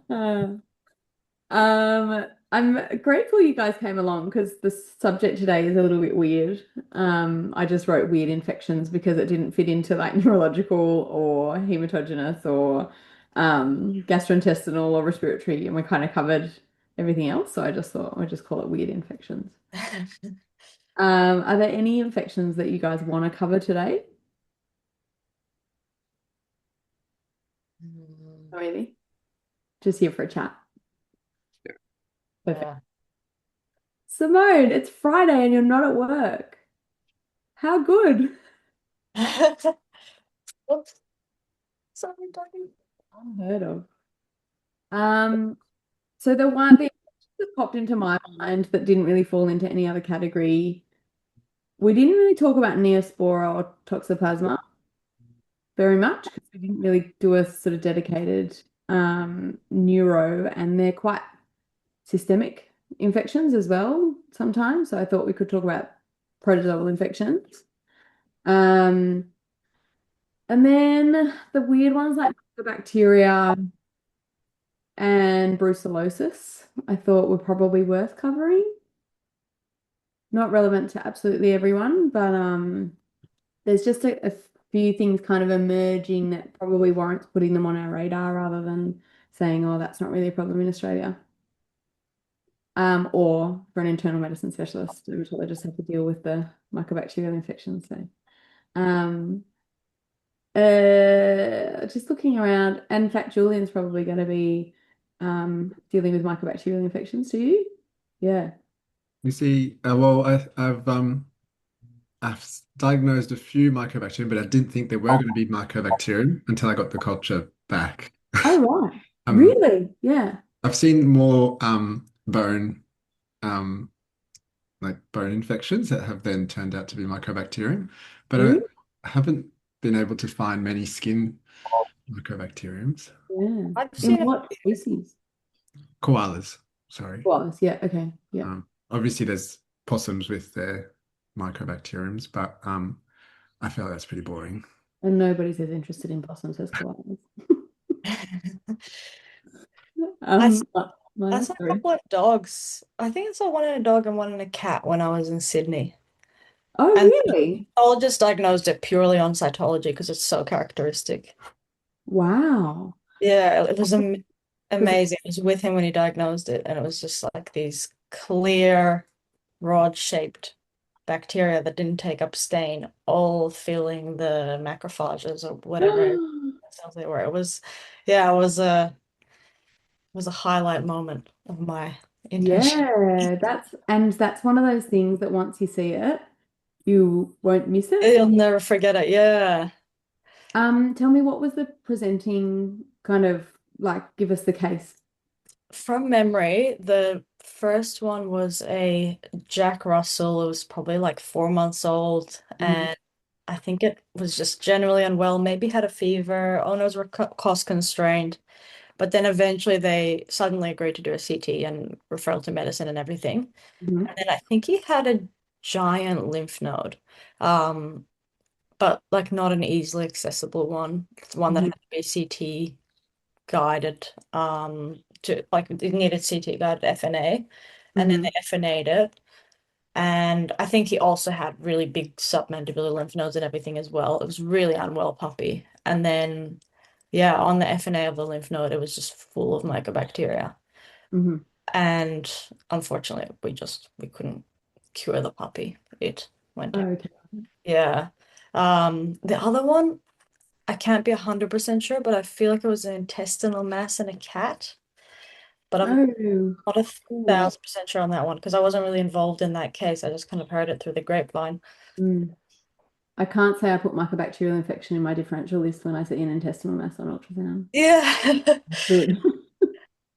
Uh, I'm grateful you guys came along because the subject today is a little bit weird. I just wrote weird infections because it didn't fit into like neurological or hematogenous or gastrointestinal or respiratory, and we kind of covered everything else. So I just thought I'd just call it weird infections. Are there any infections that you guys want to cover today? Mm, Or maybe just here for a chat. Perfect. yeah. Simone, it's Friday and you're not at work. How good. Oops, sorry, Doggy. Unheard of. Um, so the infections that popped into my mind that didn't really fall into any other category. We didn't really talk about Neospora or Toxoplasma very much because we didn't really do a sort of dedicated neuro, and they're quite systemic infections as well sometimes. So I thought we could talk about protozoal infections. Um, and then the weird ones like the bacteria and brucellosis, I thought were probably worth covering. Not relevant to absolutely everyone, but there's just a few things kind of emerging that probably warrants putting them on our radar rather than saying, oh, that's not really a problem in Australia. Or for an internal medicine specialist, dermatologist have to deal with the mycobacterial infections. So, um, just looking around, and in fact, Julian's probably going to be dealing with mycobacterial infections. Do you? Yeah. You see, well, I've diagnosed a few mycobacterium, but I didn't think there were going to be mycobacterium until I got the culture back. Oh, right. Um, Really? Yeah. I've seen more bone um like bone infections that have then turned out to be mycobacterium, but Really? I haven't been able to find many skin mycobacteriums. Yeah. I've In seen a what species? Koalas, sorry. Was, yeah, okay. Yeah. Obviously there's possums with their mycobacteriums, but I feel like that's pretty boring. And nobody's as interested in possums as koalas. I, s- I Mine, saw a sorry. couple of dogs. I think I saw one in a dog and one in a cat when I was in Sydney. Oh, And the really? pathologist diagnosed it purely on cytology because it's so characteristic. Wow. Yeah, it was Because amazing. It was with him when he diagnosed it, and it was just like these clear, rod-shaped bacteria that didn't take up stain, all filling the macrophages or whatever cells they were. It was, yeah, it was a highlight moment of my internship. yeah, that's one of those things that once you see it, you won't miss it. You'll never forget it. Yeah. Tell me what was the presenting kind of like, give us the case. From memory, the first one was a Jack Russell. It was probably like 4 months old, Mhm. and I think it was just generally unwell, maybe had a fever. Owners were cost constrained, but then eventually they suddenly agreed to do a CT and referral to medicine and everything. Mhm. And then I think he had a giant lymph node, um, but like not an easily accessible one. It's one that Mhm. had to be CT guided, to like it needed CT guided FNA, and then Mhm. they FNA'd it. And I think he also had really big submandibular lymph nodes and everything as well. It was really unwell puppy. And then, yeah, on the FNA of the lymph node, it was just full of mycobacteria. Mhm. And unfortunately, we couldn't cure the puppy. It went down. Okay. Yeah. The other one, I can't be 100% sure, but I feel like it was an intestinal mass in a cat. But I'm Oh. not a Ooh. 1,000% sure on that one because I wasn't really involved in that case. I just kind of heard it through the grapevine. Mm. I can't say I put mycobacterial infection in my differential list when I see an intestinal mass on ultrasound. Yeah. Good.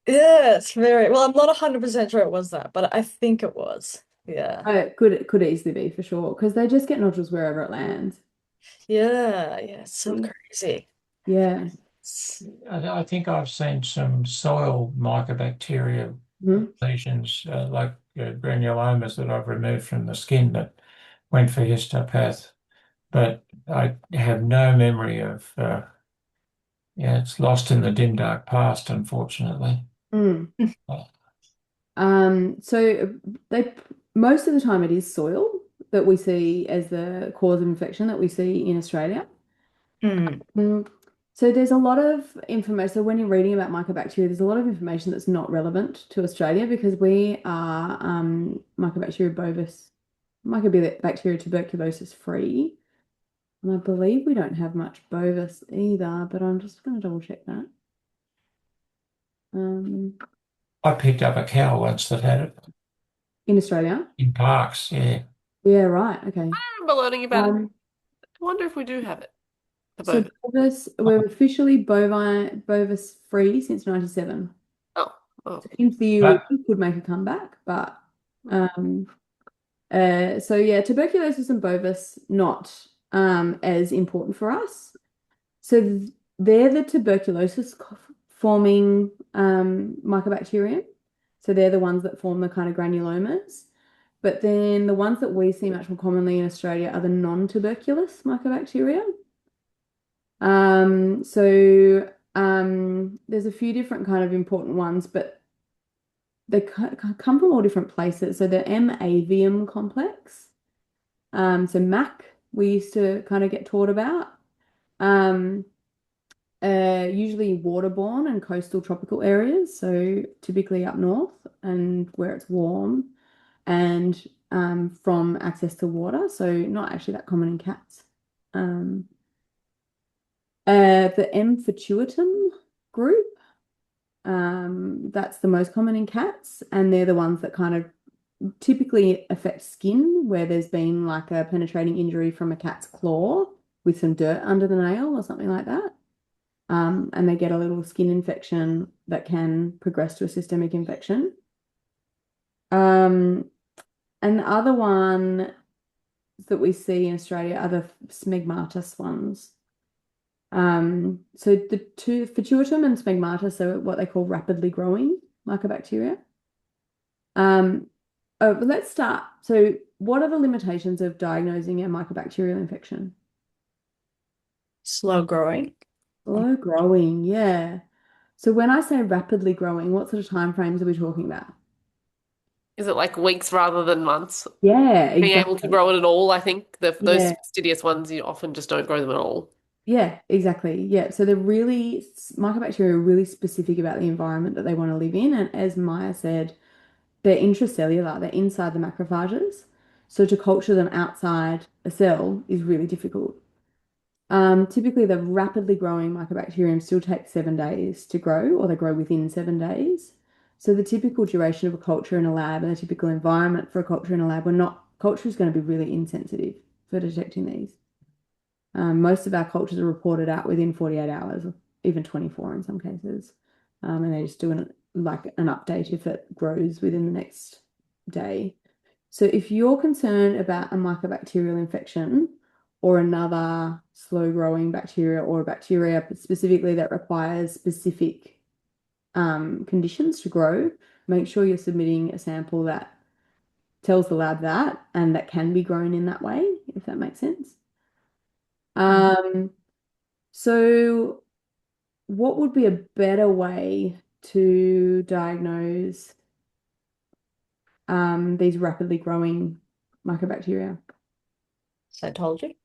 Yeah, it's very well, I'm not 100% sure it was that, but I think it was. Yeah. It could easily be for sure because they just get nodules wherever it lands. Yeah, yeah, it's so Mm. crazy. Yeah. I think I've seen some soil mycobacteria Mhm. lesions, like granulomas that I've removed from the skin that went for histopath, but I have no memory of Yeah, it's lost in the dim dark past, unfortunately. Mm. Oh, So they most of the time it is soil that we see as the cause of infection that we see in Australia. Mm. Mm, So there's a lot of information. So when you're reading about mycobacteria, there's a lot of information that's not relevant to Australia because we are Mycobacteria bovis, Mycobacteria tuberculosis free. And I believe we don't have much bovis either, but I'm just going to double check that. Um, I picked up a cow once that had it in Australia. in parks. Yeah. Yeah, right. Okay. I remember learning about it. Um, I wonder if we do have it. The so bovis. bovis, we're officially bovis free since 97. Oh, oh. In theory, But it could make a comeback, but um, so yeah, tuberculosis and bovis not as important for us. So they're the tuberculosis forming mycobacterium. So they're the ones that form the kind of granulomas. But then the ones that we see much more commonly in Australia are the non-tuberculous mycobacteria. There's a few different kind of important ones, but they come from all different places. So the M. avium complex. So MAC, we used to kind of get taught about. Um, Usually waterborne and coastal tropical areas. So typically up north and where it's warm and from access to water. So not actually that common in cats. Um, the M. fortuitum group. That's the most common in cats, and they're the ones that kind of typically affect skin where there's been like a penetrating injury from a cat's claw with some dirt under the nail or something like that. And they get a little skin infection that can progress to a systemic infection. And the other one that we see in Australia are the smegmatis ones. So the two fortuitum and smegmatis are what they call rapidly growing mycobacteria. But let's start. So, what are the limitations of diagnosing a mycobacterial infection? Slow growing. Slow growing, yeah. So when I say rapidly growing, what sort of time frames are we talking about? Is it like weeks rather than months? Yeah, Being able to exactly. grow it at all, I think those Yeah, fastidious ones, you often just don't grow them at all. yeah, exactly. Yeah. So mycobacteria are really specific about the environment that they want to live in. And as Maya said, they're intracellular, they're inside the macrophages. So to culture them outside a cell is really difficult. Typically, the rapidly growing mycobacterium still takes 7 days to grow, or they grow within 7 days. So the typical duration of a culture in a lab and the typical environment for a culture in a lab, culture is going to be really insensitive for detecting these. Most of our cultures are reported out within 48 hours, or even 24 in some cases. And they just do like an update if it grows within the next day. So if you're concerned about a mycobacterial infection or another slow growing bacteria or a bacteria specifically that requires specific conditions to grow, make sure you're submitting a sample that tells the lab that and that can be grown in that way, if that makes sense. So what would be a better way to diagnose these rapidly growing mycobacteria? Cytology.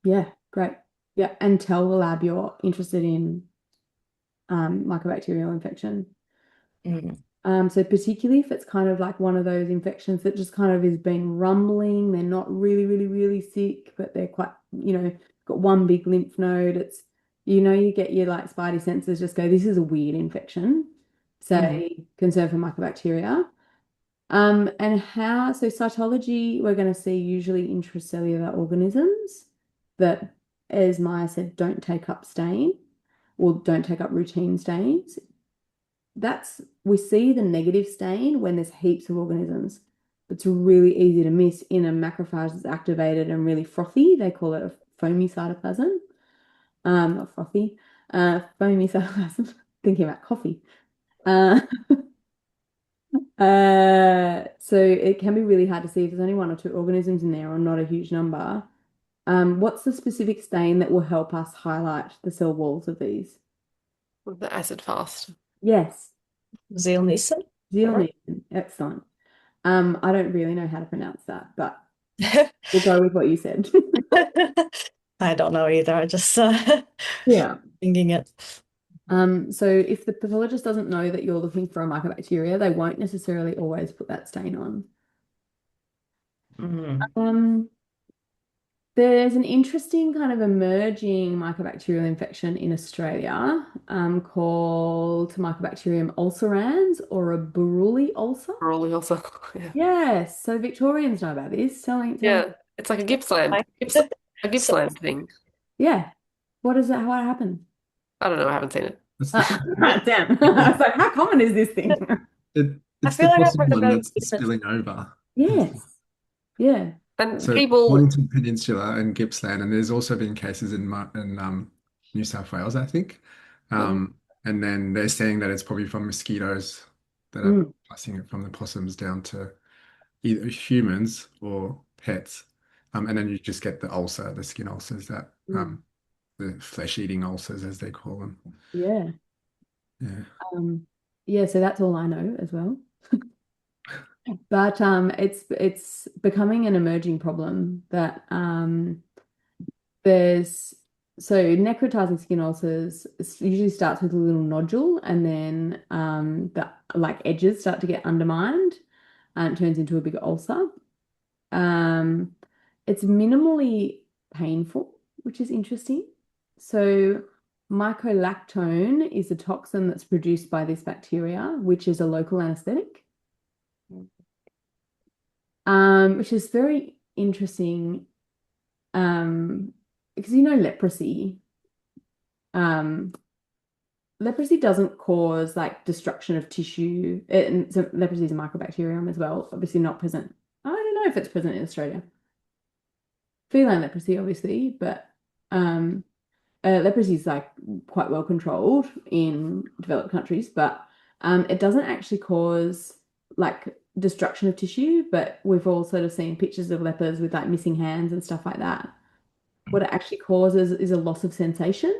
Yeah, great. Yeah, and tell the lab you're interested in mycobacterial infection. Mm. So particularly if it's kind of like one of those infections that just kind of is been rumbling, they're not really, really, really sick, but they're quite, got one big lymph node. You get your like spidey senses just go, this is a weird infection. Say concern for mycobacteria. So cytology, we're going to see usually intracellular organisms that, as Maya said, don't take up stain or don't take up routine stains. We see the negative stain when there's heaps of organisms. It's really easy to miss in a macrophage that's activated and really frothy. They call it a foamy cytoplasm. Not frothy, foamy cytoplasm. Thinking about coffee. Uh, so it can be really hard to see if there's only one or two organisms in there or not a huge number. What's the specific stain that will help us highlight the cell walls of these? The acid fast. Yes, Zeolnison? zeolite. Excellent. I don't really know how to pronounce that, but we'll go with what you said. I don't know either. I just Yeah. thinking it. So if the pathologist doesn't know that you're looking for a mycobacteria, they won't necessarily always put that stain on. Mm. There's an interesting kind of emerging mycobacterial infection in Australia, called Mycobacterium ulcerans or a Buruli ulcer. Probably also. Yeah. Yes, so Victorians know about this. Telling, Yeah. It's like a Gippsland. A So, Gippsland thing. yeah. What is that? How it happen? I don't know. I haven't seen it. That's Damn. I was like, how common is this thing? it, I it's feel the like I've possible heard one about that's it. spilling over. Yes. Yeah. And So people, Mornington Peninsula and Gippsland, and there's also been cases in New South Wales, I think. And then they're saying that it's probably from mosquitoes that are Mm. passing it from the possums down to either humans or pets. And then you just get the ulcer, the skin ulcers that Mm. the flesh-eating ulcers as they call them. Yeah. Yeah. Yeah, so that's all I know as well. But it's becoming an emerging problem that there's so necrotizing skin ulcers usually starts with a little nodule and then the like edges start to get undermined and it turns into a big ulcer. Um, it's minimally painful, which is interesting. So mycolactone is a toxin that's produced by this bacteria, which is a local anesthetic. Which is very interesting, because leprosy. Um, leprosy doesn't cause like destruction of tissue. And so leprosy is a mycobacterium as well, obviously not present. I don't know if it's present in Australia. Feline leprosy, obviously, but leprosy is like quite well controlled in developed countries, but it doesn't actually cause like destruction of tissue, but we've all sort of seen pictures of lepers with like missing hands and stuff like that. What it actually causes is a loss of sensation.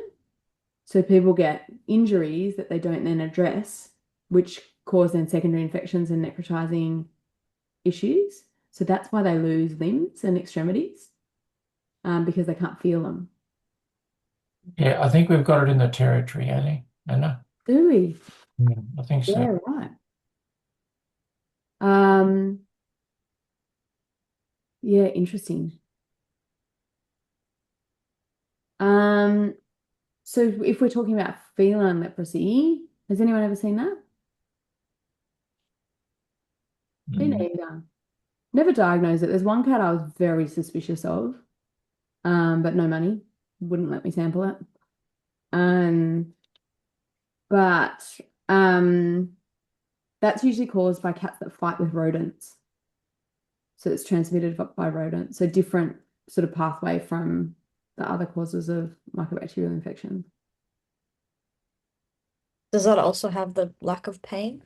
So people get injuries that they don't then address, which cause then secondary infections and necrotizing issues. So that's why they lose limbs and extremities, because they can't feel them. Yeah, I think we've got it in the territory, I think. Anna? Do we? I think so. Yeah, right. Um, yeah, interesting. Um, so if we're talking about feline leprosy, has anyone ever seen that? Me Mm. neither. Never diagnosed it. There's one cat I was very suspicious of, but no money. Wouldn't let me sample it. Um, but that's usually caused by cats that fight with rodents. So it's transmitted by rodents. So different sort of pathway from the other causes of mycobacterial infection. Does that also have the lack of pain?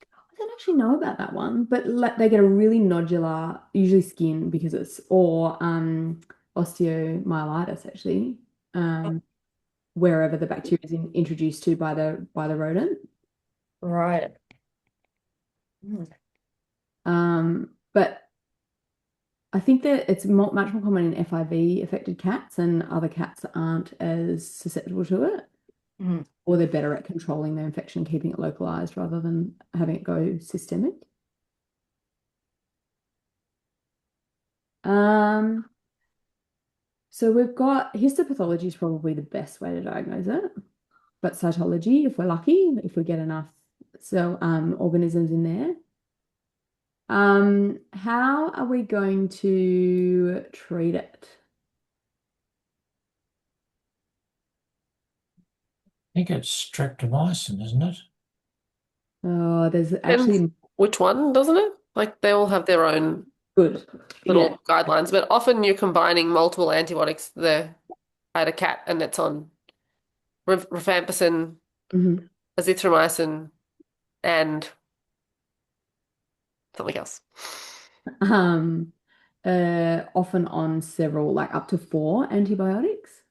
I don't actually know about that one, but they get a really nodular, usually skin because it's or osteomyelitis actually, wherever the bacteria is introduced to by the rodent. Right. Mm. But I think that it's much more common in FIV affected cats, and other cats aren't as susceptible to it, Mm. or they're better at controlling their infection, keeping it localized rather than having it go systemic. So we've got histopathology is probably the best way to diagnose it, but cytology, if we're lucky, if we get enough organisms in there. How are we going to treat it? I think it's streptomycin, isn't it? Oh, there's and actually which one, doesn't it? Like they all have their own good. little Yeah. guidelines, but often you're combining multiple antibiotics. I had a cat and it's on rifampicin, Mhm. azithromycin, and something else. Often on several, like up to 4 antibiotics.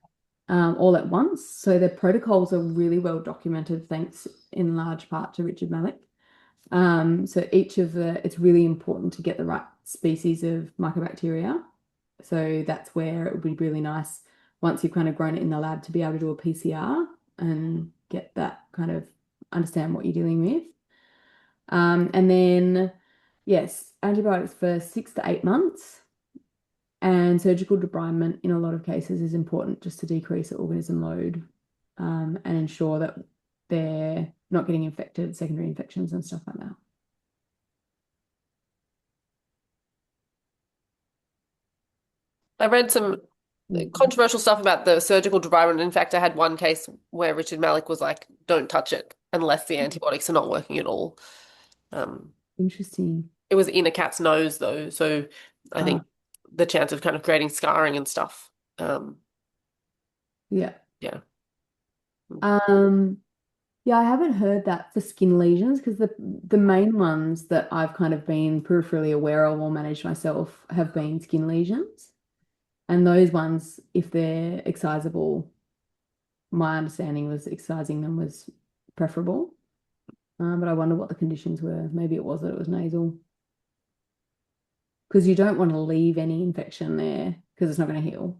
all at once. So the protocols are really well documented, thanks in large part to Richard Malik. So it's really important to get the right species of Mycobacteria. So that's where it would be really nice once you've kind of grown it in the lab to be able to do a PCR and get that kind of understand what you're dealing with. And then, yes, antibiotics for 6 to 8 months. And surgical debridement in a lot of cases is important just to decrease the organism load and ensure that they're not getting infected, secondary infections and stuff like that. I read some controversial stuff about the surgical debridement. In fact, I had one case where Richard Malik was like, don't touch it unless the antibiotics are not working at all. Interesting. It was in a cat's nose though, so I think the chance of kind of creating scarring and stuff. Yeah. Yeah. Yeah, I haven't heard that for skin lesions because the main ones that I've kind of been peripherally aware of or managed myself have been skin lesions. And those ones, if they're excisable, my understanding was excising them was preferable. But I wonder what the conditions were. Maybe it was that it was nasal. Because you don't want to leave any infection there because it's not going to heal.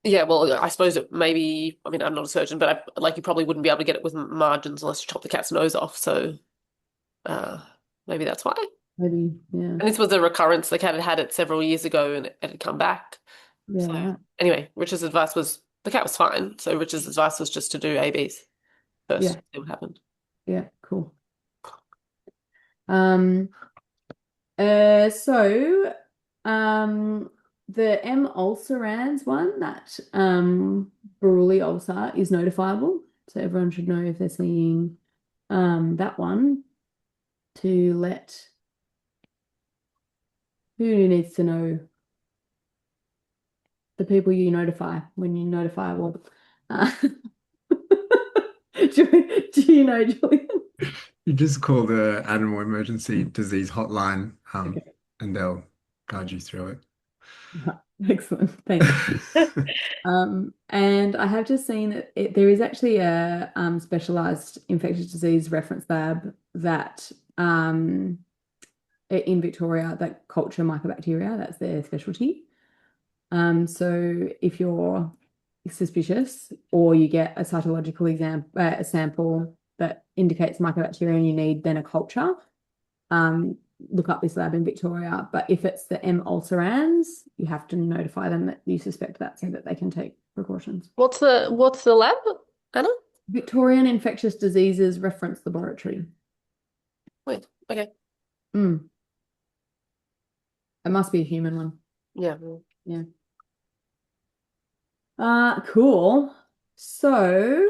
Yeah, well, I suppose it maybe, I mean, I'm not a surgeon, but like you probably wouldn't be able to get it with margins unless you chop the cat's nose off. So maybe that's why. Maybe, yeah. And this was a recurrence. The cat had it several years ago and it had come back. Yeah, So right. anyway, Richard's advice was the cat was fine. So Richard's advice was just to do ABs first, Yeah. see what happened. Yeah, cool. So the M. ulcerans one, that Buruli ulcer is notifiable. So everyone should know if they're seeing that one to let who needs to know the people you notify when you notify well. Do you know, Julian? You just call the animal emergency disease hotline, Okay. and they'll guide you through Excellent. Thanks. it. And I have just seen that there is actually a specialized infectious disease reference lab that in Victoria that culture mycobacteria, that's their specialty. So if you're suspicious or you get a cytological a sample that indicates mycobacteria and you need then a culture, look up this lab in Victoria. But if it's the M. ulcerans, you have to notify them that you suspect that so that they can take precautions. What's the lab, Anna? Victorian Infectious Diseases Reference Laboratory. Wait, okay. It must be a human one. Yeah. Yeah. Cool. So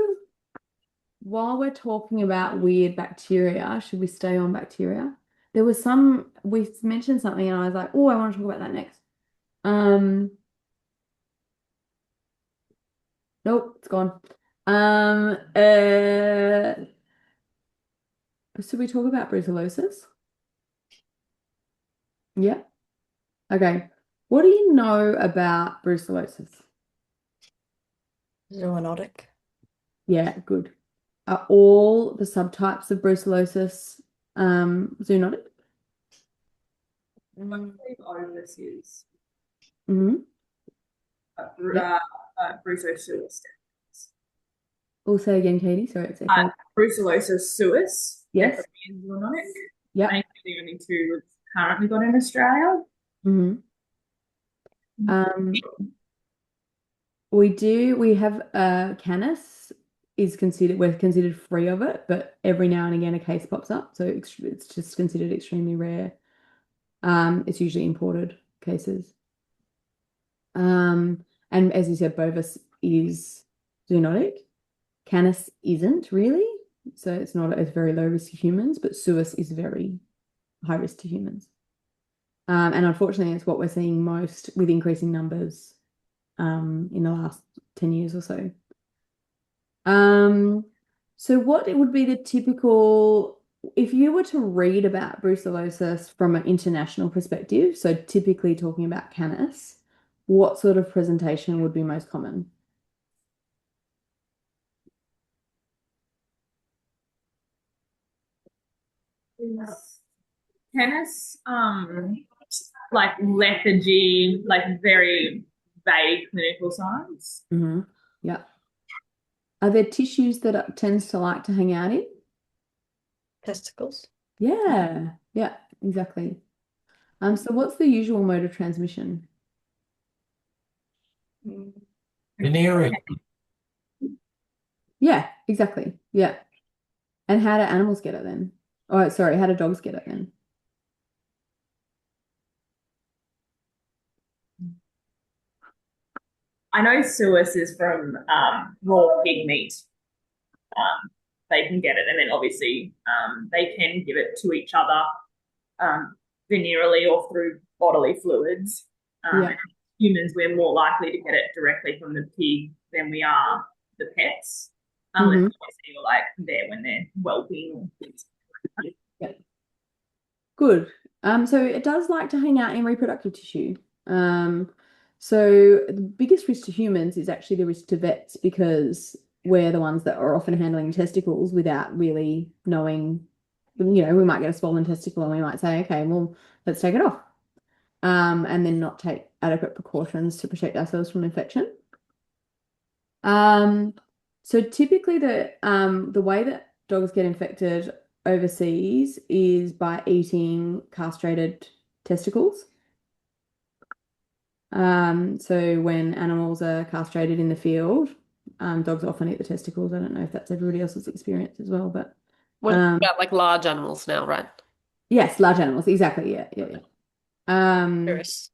while we're talking about weird bacteria, should we stay on bacteria? There was we mentioned something and I was like, oh, I want to talk about that next. Nope, it's gone. Should we talk about brucellosis? Yeah. Okay. What do you know about brucellosis? Zoonotic. Yeah, good. Are all the subtypes of brucellosis zoonotic? I believe Ovis is Mm-hmm. brucellosis. Also again, Katie, sorry, it's echoed. Brucellosis suis. Yes. And zoonotic. Yep. Mainly the only two we've currently got in Australia. Mm-hmm. We have Canis we're considered free of it, but every now and again a case pops up, so it's just considered extremely rare. It's usually imported cases. And as you said, Bovis is zoonotic. Canis isn't really, so it's very low risk to humans, but Suis is very high risk to humans. And unfortunately, it's what we're seeing most with increasing numbers in the last 10 years or so. So what it would be the typical, if you were to read about brucellosis from an international perspective, so typically talking about Canis, what sort of presentation would be most common? Tennis, like lethargy, like very vague clinical signs. Mm-hmm. Yeah. Are there tissues that it tends to like to hang out in? Testicles. Yeah. Yeah, exactly. So what's the usual mode of transmission? Venereal. Yeah, exactly. Yeah. And how do animals get it then? Oh, sorry, how do dogs get it then? I know suus is from raw pig meat. They can get it, and then obviously they can give it to each other venereally or through bodily fluids. Yeah. Humans, we're more likely to get it directly from the pig than we are the pets, unless Mhm. obviously you're like there when they're whelping. Yeah. Good. So it does like to hang out in reproductive tissue. So the biggest risk to humans is actually the risk to vets because we're the ones that are often handling testicles without really knowing, we might get a swollen testicle and we might say, okay, well, let's take it off. And then not take adequate precautions to protect ourselves from infection. Um, so typically the way that dogs get infected overseas is by eating castrated testicles. So when animals are castrated in the field, dogs often eat the testicles. I don't know if that's everybody else's experience as well, but What about like large animals now, right? yes, large animals, exactly. Yeah, yeah, yeah. Um, Curious.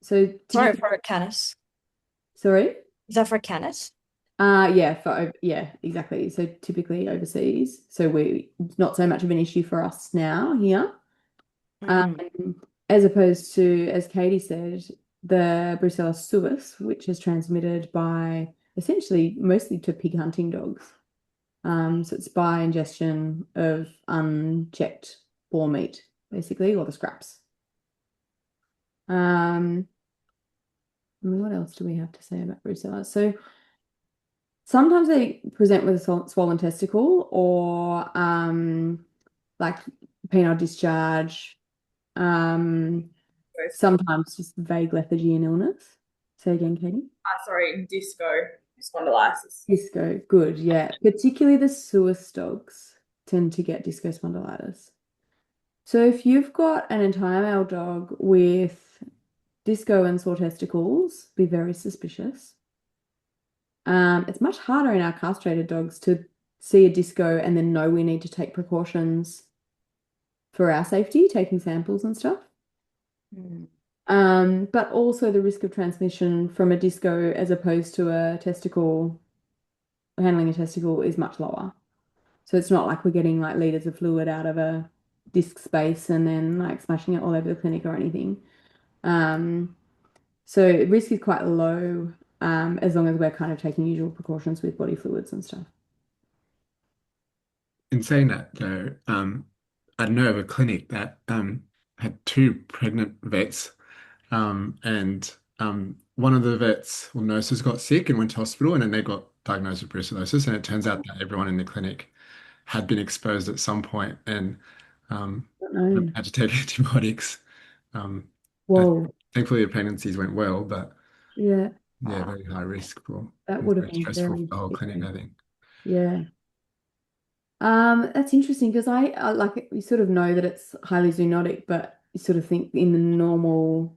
so Sorry, typically, for a canis. sorry. Is that for a canis? Yeah, exactly. So typically overseas. So we not so much of an issue for us now here. Mm. As opposed to, as Katie said, the brucellosis, which is transmitted by essentially mostly to pig hunting dogs. So it's by ingestion of unchecked boar meat, basically, or the scraps. What else do we have to say about brucella? So sometimes they present with a swollen testicle or like penile discharge, sometimes just vague lethargy and illness. Say again, Katie. Sorry, disco spondylitis. Disco, good, yeah. Particularly the Suis dogs tend to get disco spondylitis. So if you've got an entire male dog with disco and sore testicles, be very suspicious. It's much harder in our castrated dogs to see a disco and then know we need to take precautions for our safety, taking samples and stuff. Mm. But also the risk of transmission from a disco as opposed to a testicle, handling a testicle is much lower. So it's not like we're getting like liters of fluid out of a disc space and then like smashing it all over the clinic or anything. So risk is quite low, as long as we're kind of taking usual precautions with body fluids and stuff. In saying that, though, I know of a clinic that had two pregnant vets, and one of the vets or nurses got sick and went to hospital, and then they got diagnosed with brucellosis. And it turns out that everyone in the clinic had been exposed at some point and Don't know. had to take antibiotics. Um, uh, Whoa. Thankfully, the pregnancies went well, but Yeah, yeah, very high risk for that and would have very been stressful for very the whole clinic, scary. I think. Yeah. That's interesting because I like you sort of know that it's highly zoonotic, but you sort of think in the normal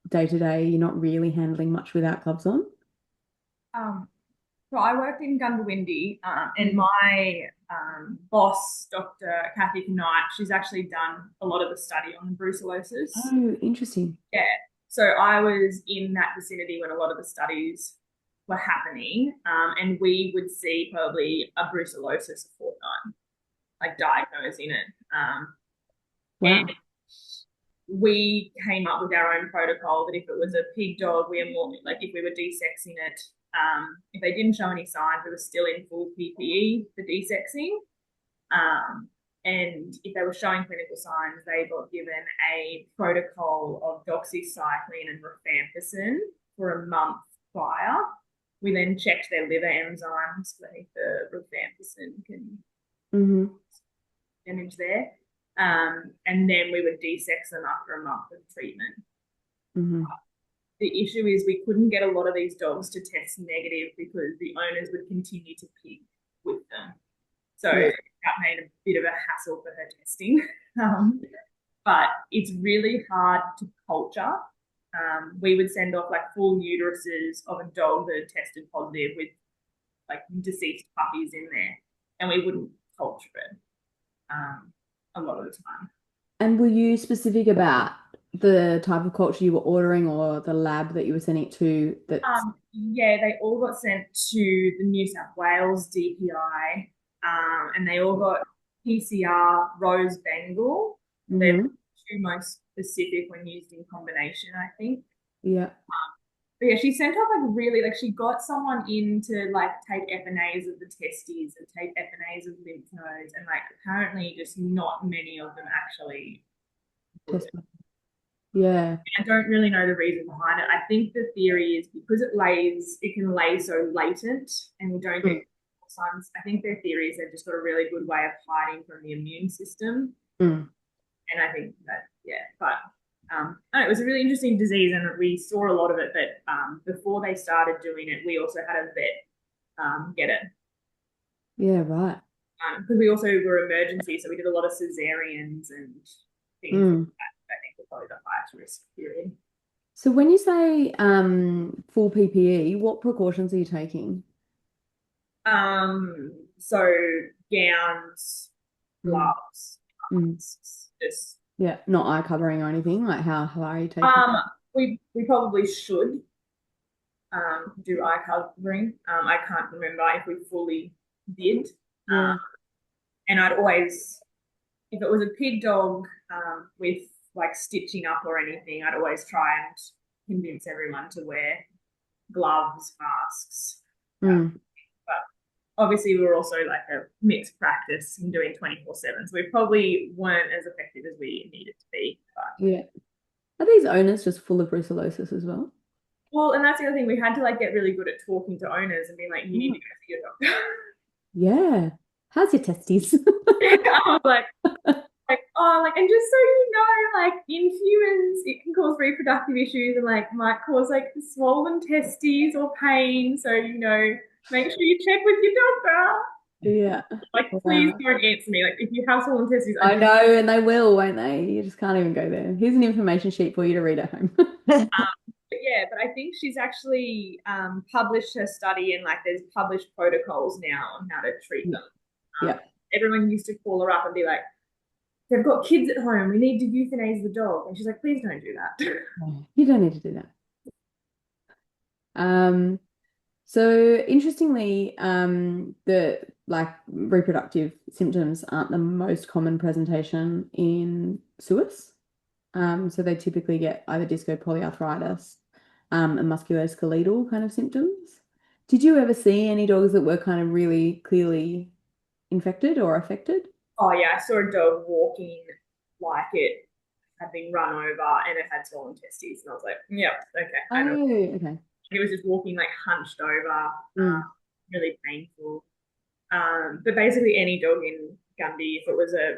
day to day, you're not really handling much without gloves on. So I worked in Gundawindi, and my boss, Dr. Kathy Knight, she's actually done a lot of the study on brucellosis. Oh, interesting. Yeah. So I was in that vicinity when a lot of the studies were happening, and we would see probably a brucellosis a fortnight, like diagnosing it. Wow. And we came up with our own protocol that if it was a pig dog, we were more like if we were desexing it, if they didn't show any signs, we were still in full PPE for desexing. And if they were showing clinical signs, they got given a protocol of doxycycline and rifampicin for a month prior. We then checked their liver enzymes. I think the rifampicin can damage there. And then we would desex them after a month of treatment. The issue is we couldn't get a lot of these dogs to test negative because the owners would continue to pig with them. So that made a bit of a hassle for her testing. But it's really hard to culture. We would send off like full uteruses of a dog that had tested positive with like deceased puppies in there, and we wouldn't culture it a lot of the time. And were you specific about the type of culture you were ordering or the lab that you were sending it to? Yeah, they all got sent to the New South Wales DPI, and they all got PCR Rose Bengal. They're the two most specific when used in combination, I think. Yeah. But yeah, she sent off like really, like she got someone in to like take FNAs of the testes and take FNAs of lymph nodes, and like apparently just not many of them actually. Yeah. I don't really know the reason behind it. I think the theory is because it can lay so latent and we don't get signs. I think their theory is they've just got a really good way of hiding from the immune system. And I think that, but it was a really interesting disease and we saw a lot of it, but before they started doing it, we also had a vet get it. Yeah, right. Because we also were emergency, so we did a lot of cesareans and things like that. I think were probably the highest risk period. So when you say full PPE, what precautions are you taking? So gowns, gloves, just not eye covering or anything. Like how are you taking? We probably should do eye covering. I can't remember if we fully did. And I'd always, if it was a pig dog with like stitching up or anything, I'd always try and convince everyone to wear gloves, masks. But obviously we were also like a mixed practice in doing 24/7, so we probably weren't as effective as we needed to be. But. Are these owners just full of brucellosis as well? Well, and that's the other thing. We had to like get really good at talking to owners and being like, you need to go see your doctor. Yeah. How's your testes? I was like, and just so you know, like in humans, it can cause reproductive issues and like might cause like swollen testes or pain. So, you know, make sure you check with your doctor. Yeah. Like, please don't answer me. Like, if you have swollen testes, I know, and they will, won't they? You just can't even go there. Here's an information sheet for you to read at home. But I think she's actually published her study and like there's published protocols now on how to treat them. Everyone used to call her up and be like, they've got kids at home, we need to euthanize the dog. And she's like, please don't do that. You don't need to do that. So interestingly, the like reproductive symptoms aren't the most common presentation in suis. So they typically get either disco polyarthritis and musculoskeletal kind of symptoms. Did you ever see any dogs that were kind of really clearly infected or affected? Oh yeah, I saw a dog walking like it had been run over and it had swollen testes, and I was like, yeah, okay. I know. Okay. It was just walking like hunched over, really painful. But basically any dog in Gundy, if it was a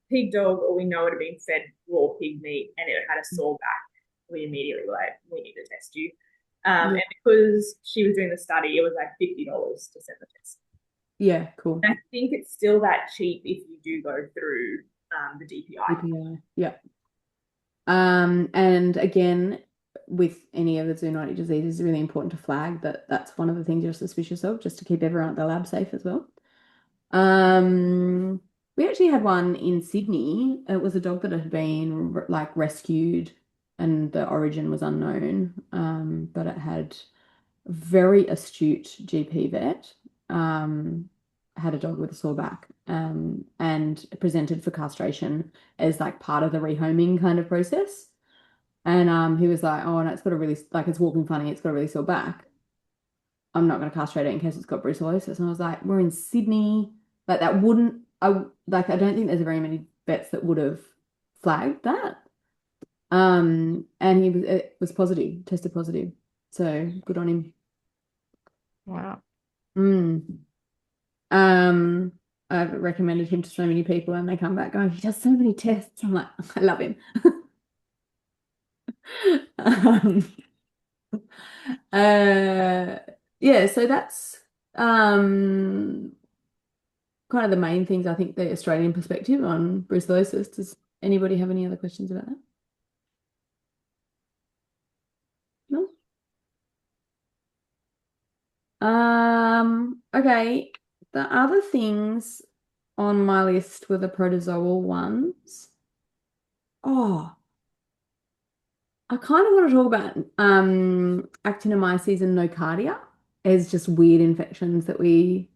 pig dog or we know it had been fed raw pig meat and it had a sore back, we immediately were like, we need to test you. And because she was doing the study, it was like $50 to send the test. Yeah, cool. And I think it's still that cheap if you do go through the DPI. Yeah. And again, with any of the zoonotic diseases, it's really important to flag that that's one of the things you're suspicious of, just to keep everyone at the lab safe as well. We actually had one in Sydney. It was a dog that had been like rescued and the origin was unknown, but it had a very astute GP vet, had a dog with a sore back, and presented for castration as like part of the rehoming kind of process. And he was like, oh, no, it's got a really, like, it's walking funny, it's got a really sore back. I'm not going to castrate it in case it's got brucellosis. And I was like, we're in Sydney. Like, that wouldn't, I don't think there's very many vets that would have flagged that. And it was positive, tested positive. So good on him. Wow. Mm. I've recommended him to so many people and they come back going, he does so many tests. I'm like, I love him. Um, yeah, so that's um kind of the main things I think the Australian perspective on brucellosis. Does anybody have any other questions about that? No? Okay. The other things on my list were the protozoal ones. Oh, I kind of want to talk about actinomyces and nocardia as just weird infections that we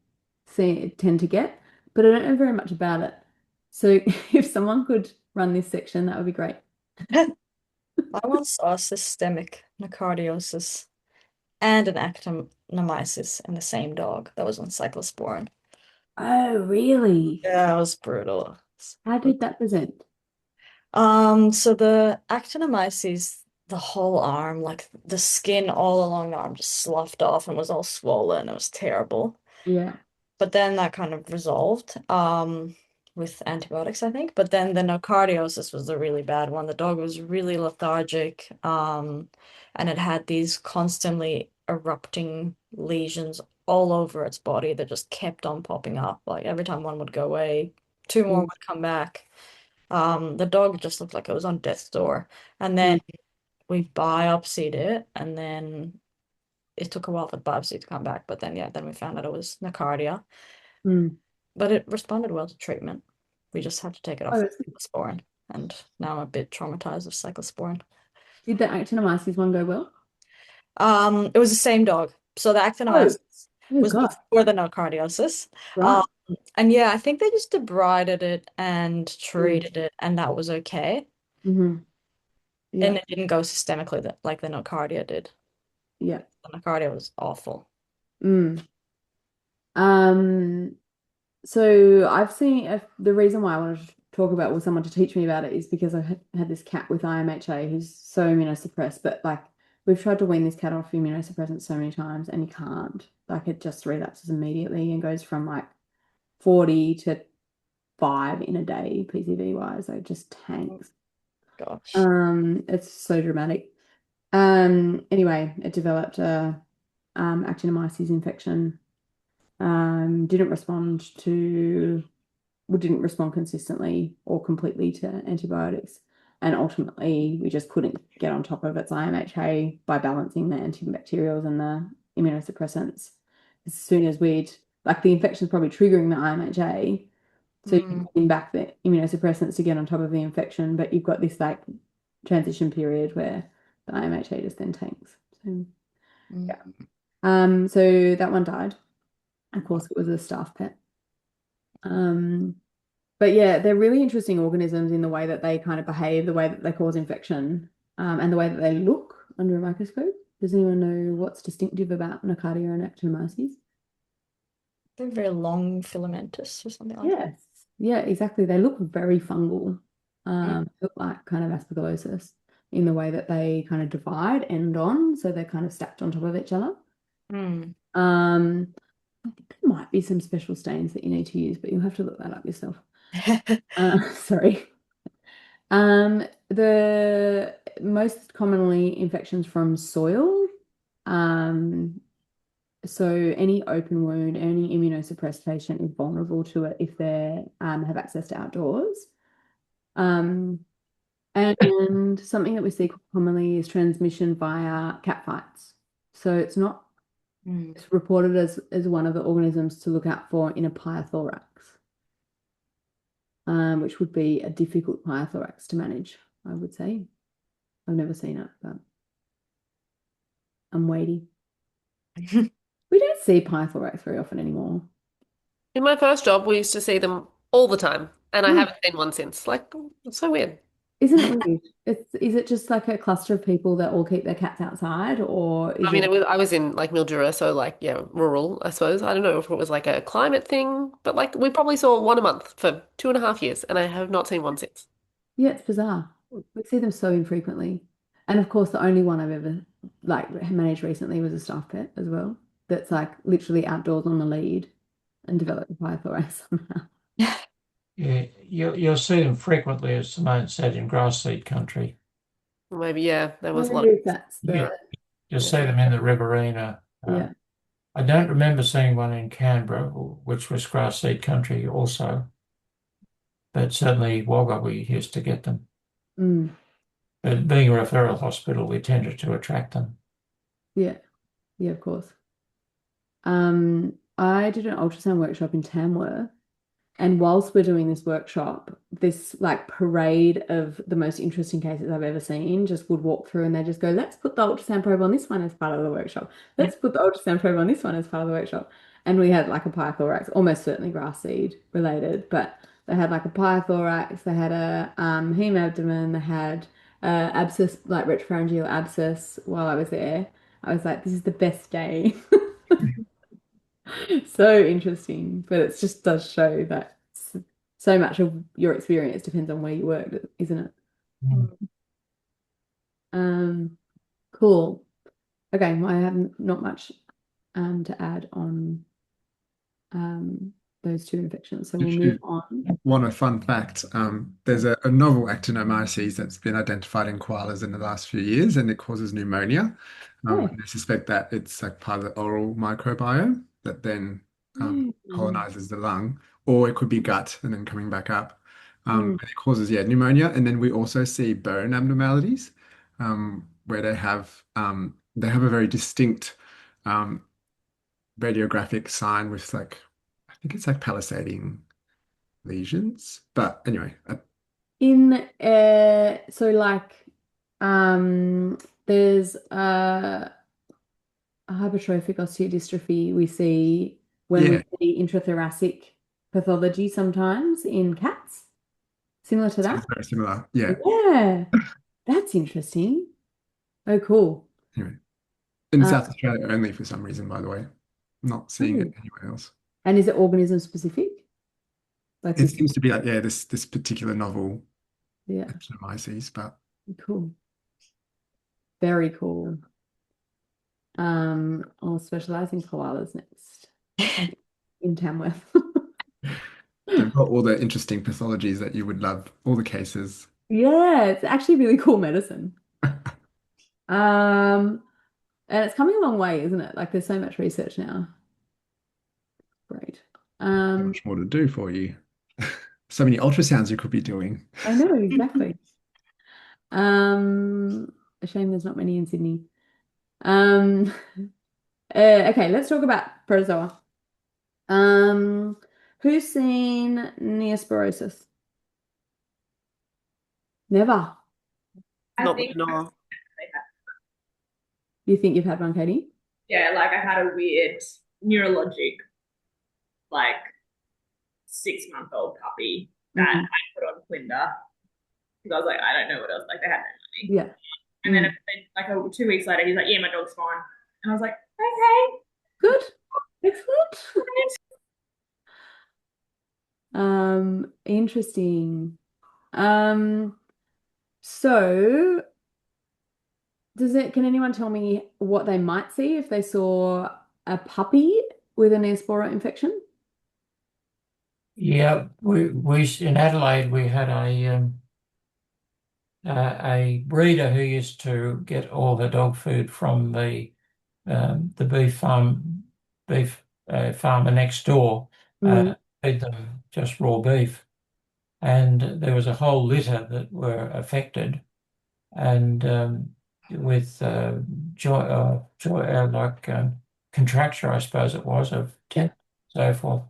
tend to get, but I don't know very much about it. So if someone could run this section, that would be great. I once saw systemic nocardiosis and an actinomyces in the same dog that was on cyclosporin. Oh, really? Yeah, it was brutal. How did that present? So the actinomyces, the whole arm, like the skin all along the arm just sloughed off and was all swollen. It was terrible. Yeah. But then that kind of resolved with antibiotics, I think. But then the nocardiosis was the really bad one. The dog was really lethargic, and it had these constantly erupting lesions all over its body that just kept on popping up. Like every time one would go away, two more Mm. would come back. The dog just looked like it was on death's door. And then Mm. we biopsied it, and then it took a while for the biopsy to come back. But then, yeah, then we found out it was nocardia. Mm. But it responded well to treatment. We just had to take it Oh, off that's good. cyclosporin, and now I'm a bit traumatized with cyclosporin. Did the actinomyces one go well? It was the same dog. So the Oh, actinomyces oh was God. before the nocardiosis. Right. Um, and yeah, I think they just debrided it and Mm. treated it, and that was okay. Mm-hmm. Yeah. And it didn't go systemically like the nocardia did. Yeah. The nocardia was awful. Mm. Um, so I've seen the reason why I wanted to talk about was someone to teach me about it is because I had this cat with IMHA who's so immunosuppressed, but like we've tried to wean this cat off immunosuppressants so many times and you can't. Like it just relapses immediately and goes from like 40 to 5 in a day, PCV wise. Like it just tanks. Gosh. It's so dramatic. Anyway, it developed a actinomyces infection. Didn't respond to didn't respond consistently or completely to antibiotics. And ultimately, we just couldn't get on top of its IMHA by balancing the antibacterials and the immunosuppressants. As soon as like the infection's probably triggering the IMHA, so you're Mm, putting back the immunosuppressants to get on top of the infection, but you've got this like transition period where the IMHA just then tanks. So mm. yeah. So that one died. Of course, it was a staff pet. But yeah, they're really interesting organisms in the way that they kind of behave, the way that they cause infection, and the way that they look under a microscope. Does anyone know what's distinctive about Nocardia and Actinomyces? They're very long filamentous or something like that. Yes. Yeah, exactly. They look very fungal. Mm, Look like kind of aspergillosis in the way that they kind of divide end on, so they're kind of stacked on top of each other. mm. I think there might be some special stains that you need to use, but you'll have to look that up yourself. Sorry. The most commonly infections from soil. Um, so any open wound, any immunosuppressed patient is vulnerable to it if they have access to outdoors. Um, and something that we see quite commonly is transmission via cat fights. So it's not Mm. it's reported as one of the organisms to look out for in a pyothorax, which would be a difficult pyothorax to manage, I would say. I've never seen it, but I'm waiting. We don't see pyothorax very often anymore. In my first job, we used to see them all the time, and I Hmm. haven't seen one since. Like, it's so weird. Isn't it weird? Is it just like a cluster of people that all keep their cats outside, or I is mean, it? I was in like Mildura, so like yeah, rural, I suppose. I don't know if it was like a climate thing, but like we probably saw one a month for 2.5 years, and I have not seen one since. Yeah, it's bizarre. We see them so infrequently. And of course, the only one I've ever like managed recently was a staff pet as well. That's like literally outdoors on the lead and developed a pyrothorax somehow. Yeah, you'll see them frequently, as Simone said, in grass seed country. Maybe, yeah, there I was a lot wonder of if that's Yeah, you'll see yeah. them in the riverina. Yeah. I don't remember seeing one in Canberra, which was grass seed country also, but certainly Wagga we used to get them. Mm. But being a referral hospital, we tended to attract them. Yeah. Yeah, of course. I did an ultrasound workshop in Tamworth, and whilst we're doing this workshop, this like parade of the most interesting cases I've ever seen just would walk through and they just go, let's put the ultrasound probe on this one as part of the workshop. Let's put the ultrasound probe on this one as part of the workshop. And we had like a pyrothorax, almost certainly grass seed related, but they had like a pyrothorax, they had a heme abdomen, they had abscess, like retropharyngeal abscess while I was there. I was like, this is the best day. So interesting, but it just does show that so much of your experience depends on where you work, isn't it? Mm. Um, cool. Okay, well, I have not much to add on those two infections, so we'll If move you on. want a fun fact, there's a novel actinomyces that's been identified in koalas in the last few years, and it causes pneumonia. Oh. They suspect that it's like part of the oral microbiome that then colonizes the lung, or it could be gut and then coming back up. And it causes, yeah, pneumonia. And then we also see bone abnormalities, where they have a very distinct radiographic sign with like, I think it's like palisading lesions. But anyway, In so like there's a hypertrophic osteodystrophy we see when yeah, we see intrathoracic pathology sometimes in cats, similar to sounds that. very similar. Yeah. Yeah, that's interesting. Oh, cool. Anyway, in Uh, South Australia only for some reason, by the way. Not seeing it oh. anywhere else. And is it organism specific? Like It this? seems to be like, yeah, this particular novel Yeah, actinomyces, but cool. Very cool. I'll specialize in koalas next in Tamworth. they've got all the interesting pathologies that you would love, all the cases. Yeah, it's actually really cool medicine. And it's coming a long way, isn't it? Like there's so much research now. Great. So much more to do for you. So many ultrasounds you could be doing. I know, exactly. A shame there's not many in Sydney. Um, okay, let's talk about protozoa. Um, who's seen neosporosis? Never. I not think, no. You think you've had one, Katie? yeah, like I had a weird neurologic, like 6-month-old puppy that Mhm. I put on Clinder because I was like, I don't know what else. Like they had no money. Yeah. And then like 2 weeks later, he's like, yeah, my dog's fine. And I was like, okay. Good. Excellent. Interesting. So can anyone tell me what they might see if they saw a puppy with a Neospora infection? Yeah, we in Adelaide we had a breeder who used to get all the dog food from the beef farmer next door, feed them just raw beef, and there was a whole litter that were affected, and with contracture, I suppose it was, of tetanus and so forth,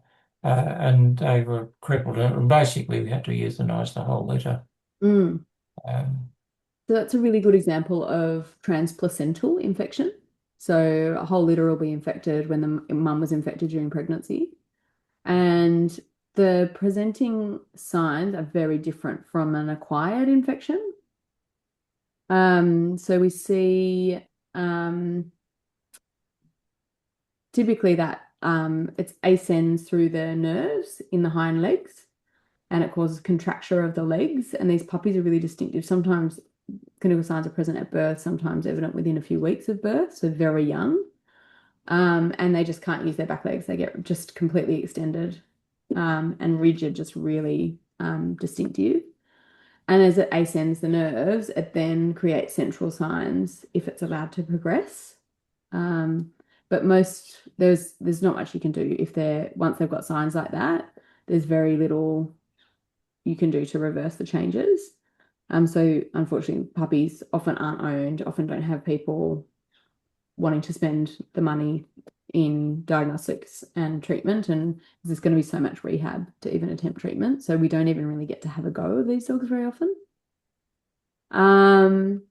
and they were crippled, and basically we had to euthanize the whole litter. Mm. Um, So that's a really good example of transplacental infection. So a whole litter will be infected when the mum was infected during pregnancy. And the presenting signs are very different from an acquired infection. So we see typically that it's ascends through the nerves in the hind legs and it causes contracture of the legs. And these puppies are really distinctive. Sometimes clinical signs are present at birth, sometimes evident within a few weeks of birth, so very young. And they just can't use their back legs. They get just completely extended and rigid, just really distinctive. And as it ascends the nerves, it then creates central signs if it's allowed to progress. But there's not much you can do if once they've got signs like that, there's very little you can do to reverse the changes. So unfortunately, puppies often aren't owned, often don't have people wanting to spend the money in diagnostics and treatment, and there's going to be so much rehab to even attempt treatment. So we don't even really get to have a go of these dogs very often. And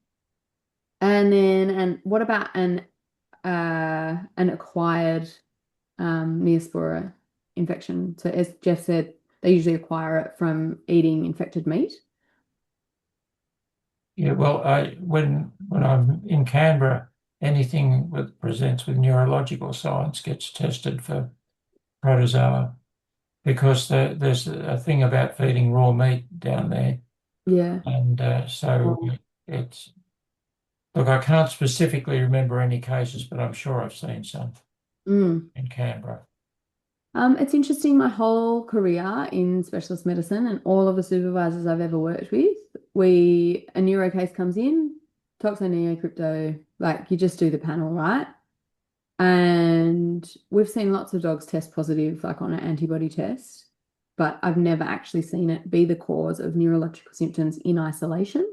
what about an acquired Neospora infection? So as Jeff said, they usually acquire it from eating infected meat. Yeah, well, when I'm in Canberra, anything that presents with neurological signs gets tested for protozoa because there's a thing about feeding raw meat down there, Yeah. and so it's look, I can't specifically remember any cases, but I'm sure I've seen some in Canberra. It's interesting, my whole career in specialist medicine and all of the supervisors I've ever worked with, a neuro case comes in, toxo, neo, crypto, like you just do the panel, right? And we've seen lots of dogs test positive, like on an antibody test, but I've never actually seen it be the cause of neurological symptoms in isolation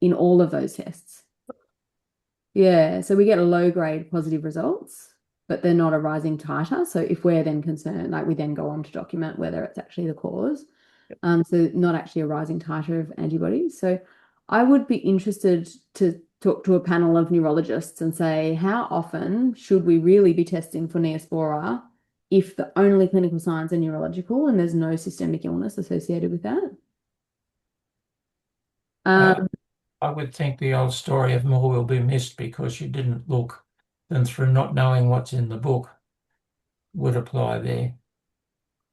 in all of those tests. Yeah, so we get low-grade positive results, but they're not a rising titer. So if we're then concerned, like we then go on to document whether it's actually the cause. So not actually a rising titer of antibodies. So I would be interested to talk to a panel of neurologists and say, how often should we really be testing for Neospora if the only clinical signs are neurological and there's no systemic illness associated with that? I would think the old story of more will be missed because you didn't look than through not knowing what's in the book would apply there.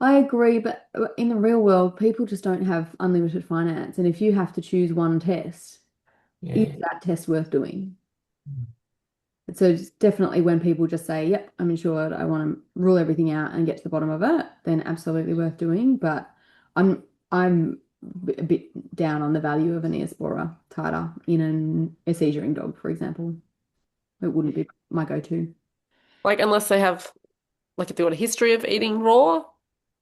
I agree, but in the real world, people just don't have unlimited finance. And if you have to choose one test, is that test worth doing? So it's definitely when people just say, yep, I'm insured, I want to rule everything out and get to the bottom of it, then absolutely worth doing. But I'm a bit down on the value of an Neospora titer in a seizuring dog, for example. It wouldn't be my go-to. Like, unless they have, like, if they got a history of eating raw,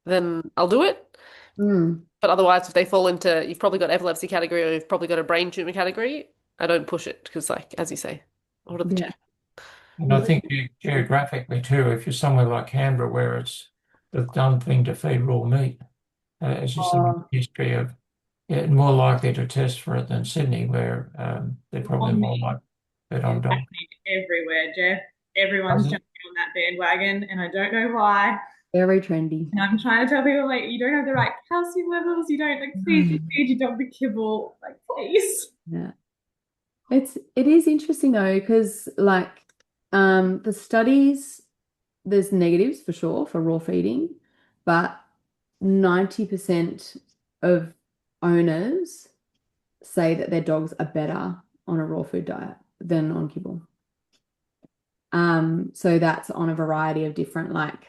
then I'll do it. But otherwise, if they fall into, you've probably got epilepsy category or you've probably got a brain tumor category, I don't push it because, like, as you say, what are the chances? And I think geographically too, if you're somewhere like Canberra where it's the done thing to feed raw meat, as you said, history of more likely to test for it than Sydney, where they're probably more likely to bet on dogs. Everywhere, Jeff. Everyone's jumping on that bandwagon, and I don't know why. Very trendy. And I'm trying to tell people, like, you don't have the right calcium levels, you don't, like, feed your dog the kibble, like, please. Yeah. It is interesting though, because like the studies, there's negatives for sure for raw feeding, but 90% of owners say that their dogs are better on a raw food diet than on kibble. So that's on a variety of different like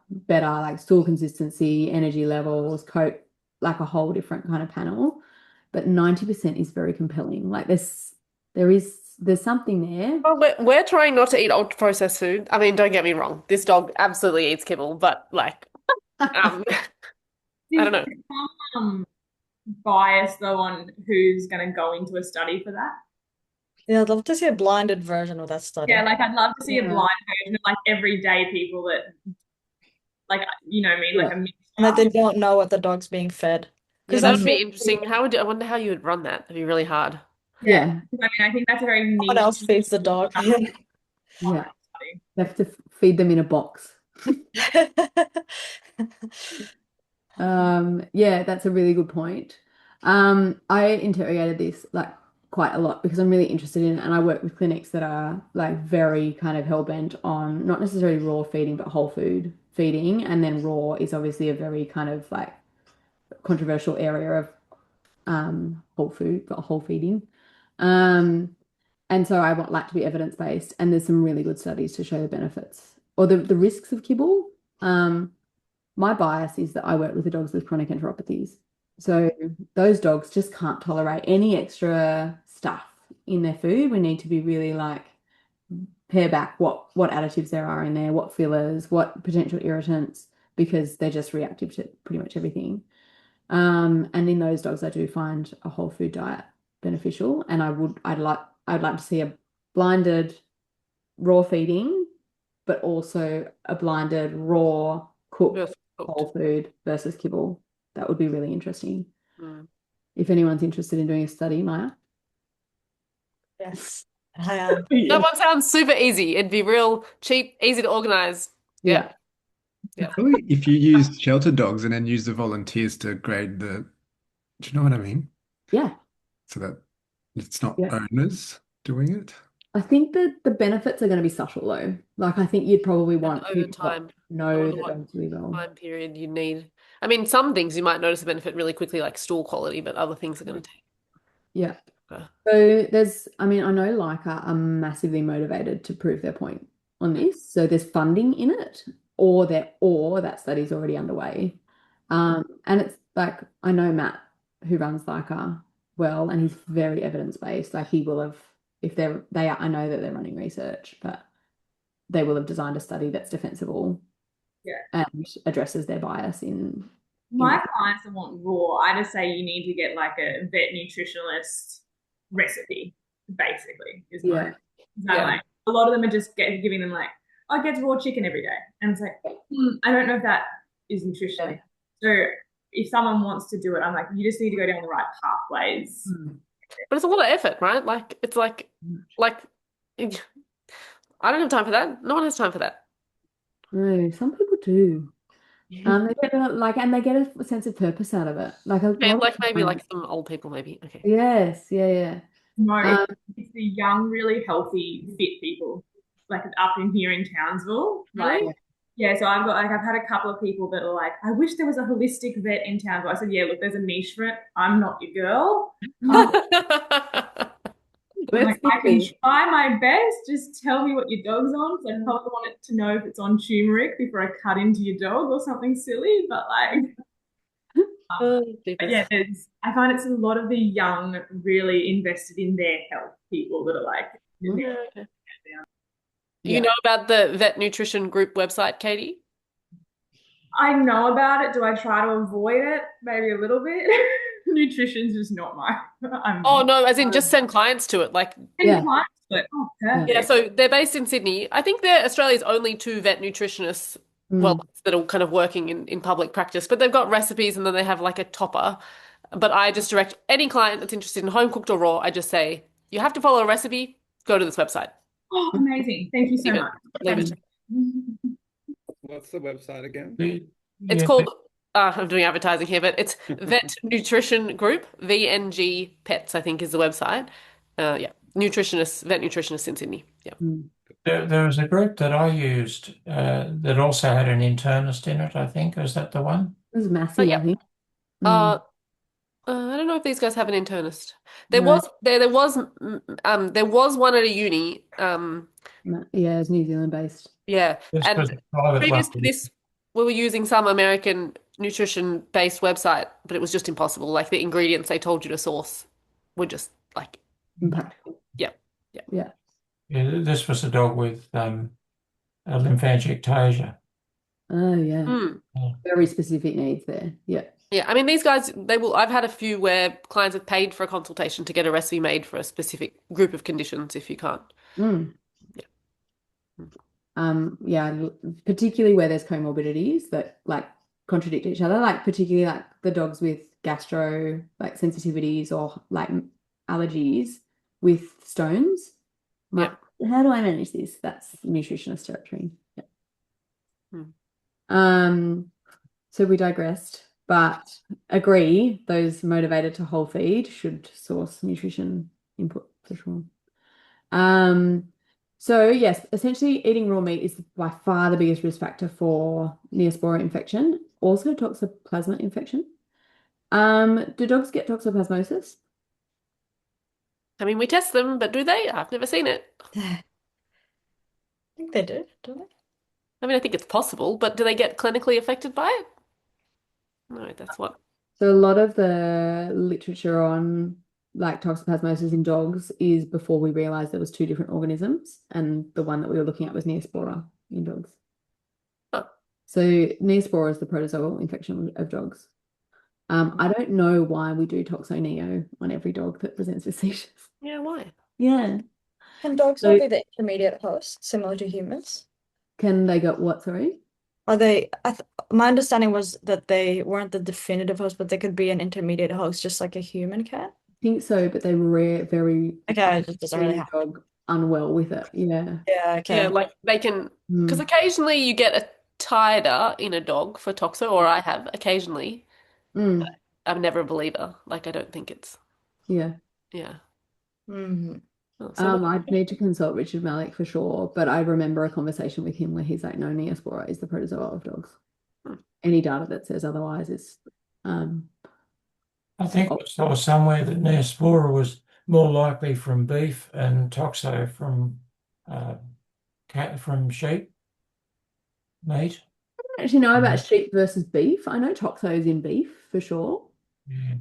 better, like stool consistency, energy levels, coat, like a whole different kind of panel. But 90% is very compelling. Like there's something there. Well, we're trying not to eat ultra processed food. I mean, don't get me wrong. This dog absolutely eats kibble, but like, I don't know. Some bias though on who's going to go into a study for that. Yeah, I'd love to see a blinded version of that study. Yeah, like I'd love to see a blind version of like everyday people that, like, you know what I mean, like a mixture. And that they don't know what the dog's being fed. Yeah, Because that would be interesting. I wonder how you would run that. It'd be really hard. Yeah. I mean, I think that's a very niche. Someone else feeds the dog. Yeah. You have to feed them in a box. Yeah, that's a really good point. I interrogated this like quite a lot because I'm really interested in it, and I work with clinics that are like very kind of hell-bent on not necessarily raw feeding, but whole food feeding. And then raw is obviously a very kind of like controversial area of whole feeding. And so I would like to be evidence-based, and there's some really good studies to show the benefits or the risks of kibble. My bias is that I work with the dogs with chronic enteropathies. So those dogs just can't tolerate any extra stuff in their food. We need to be really like pare back what additives there are in there, what fillers, what potential irritants, because they're just reactive to pretty much everything. And in those dogs, I do find a whole food diet beneficial, and I'd like to see a blinded raw feeding, but also a blinded raw cooked Yes, cooked. whole food versus kibble. That would be really interesting. Mm. If anyone's interested in doing a study, Maya. Yes, I am. That one sounds super easy. It'd be real cheap, easy to organize. Yeah. Probably if you use shelter dogs and then use the volunteers to grade do you know what I mean? Yeah. So that it's not Yeah. owners doing it. I think that the benefits are going to be subtle though. Like I think you'd probably want over people time, that I know wonder the what dogs really well. time period you need. I mean, some things you might notice a benefit really quickly, like stool quality, but other things are going to take. Yeah. Okay. So I know Leica are massively motivated to prove their point on this. So there's funding in it, or that study's already underway. And it's like I know Matt, who runs Leica, well, and he's very evidence-based. Like he will have, if I know that they're running research, but they will have designed a study that's defensible, and addresses their bias in. My clients that want raw, I just say you need to get like a vet nutritionalist recipe, basically. Like a lot of them are just giving them like, I get raw chicken every day. And it's like, I don't know if that is nutritional. So if someone wants to do it, I'm like, you just need to go down the right pathways. But it's a lot of effort, right? Like it's like I don't have time for that. No one has time for that. No, some people do. They get a sense of purpose out of it. Like a Okay, lot like of maybe like times. some old people, maybe. Okay. Yes, yeah. No, it's the young, really healthy, fit people, like up in here in Townsville. Like, Really? yeah, so I've had a couple of people that are like, I wish there was a holistic vet in Townsville. I said, yeah, look, there's a niche for it. I'm not your girl. I'm like, I can try my best. Just tell me what your dog's on. So I probably want it to know if it's on turmeric before I cut into your dog or something silly. But like, but yeah, I find it's a lot of the young, really invested in their health people that are like, okay. You know about the vet nutrition group website, Katie? I know about it. Do I try to avoid it? Maybe a little bit. Nutrition's just not my. Oh no, as in just send clients to it. Like clients to it. Oh, perfect. Yeah, so they're based in Sydney. I think they're Australia's only two vet nutritionists, well, that are kind of working in public practice, but they've got recipes and then they have like a topper. But I just direct any client that's interested in home cooked or raw, I just say, you have to follow a recipe, go to this website. Oh, amazing. Thank you so much. Leave it. What's the website again? It's called, I'm doing advertising here, but it's Vet Nutrition Group, VNG Pets, I think is the website. Vet nutritionists in Sydney. Yeah. There was a group that I used that also had an internist in it, I think. Was that the one? It was Massey, I think. I don't know if these guys have an internist. There was one at a uni. It's New Zealand based. Yeah, and previous to this, we were using some American nutrition-based website, but it was just impossible. Like the ingredients they told you to source were just like impractical. Yeah. This was a dog with a lymphangiectasia. Oh yeah. Very specific needs there. Yeah. Yeah, I mean these guys, I've had a few where clients have paid for a consultation to get a recipe made for a specific group of conditions if you can't. Particularly where there's comorbidities that like contradict each other, like particularly like the dogs with gastro like sensitivities or like allergies with stones. How do I manage this? That's nutritionist territory. So we digressed, but agree those motivated to whole feed should source nutrition input for sure. So yes, essentially eating raw meat is by far the biggest risk factor for Neospora infection, also Toxoplasma infection. Do dogs get toxoplasmosis? I mean, we test them, but do they? I've never seen it. I think they do, don't they? I mean, I think it's possible, but do they get clinically affected by it? No, that's what. So a lot of the literature on like toxoplasmosis in dogs is before we realized there was two different organisms, and the one that we were looking at was Neospora in dogs. Huh. So Neospora is the protozoal infection of dogs. I don't know why we do toxo-neo on every dog that presents with seizures. Yeah, why? Yeah. Can dogs So not be the intermediate host, similar to humans? can they get what, sorry? Are they? My understanding was that they weren't the definitive host, but they could be an intermediate host, just like a human can. I think so, but they were very Okay, it just doesn't really happen. dog unwell with it. Yeah. Yeah, okay. Yeah, like they can, because Mm. occasionally you get a titer in a dog for toxo, or I have occasionally. Mm. I'm never a believer. Like, I don't think it's, Yeah. yeah. Mhm. Oh, so I'd need to consult Richard Malik for sure, but I remember a conversation with him where he's like, no, Neospora is the protozoa of dogs. Hmm. Any data that says otherwise is I think I saw somewhere that Neospora was more likely from beef and toxo from sheep meat. I don't actually know about sheep versus beef. I know toxo is in beef for sure. Yeah.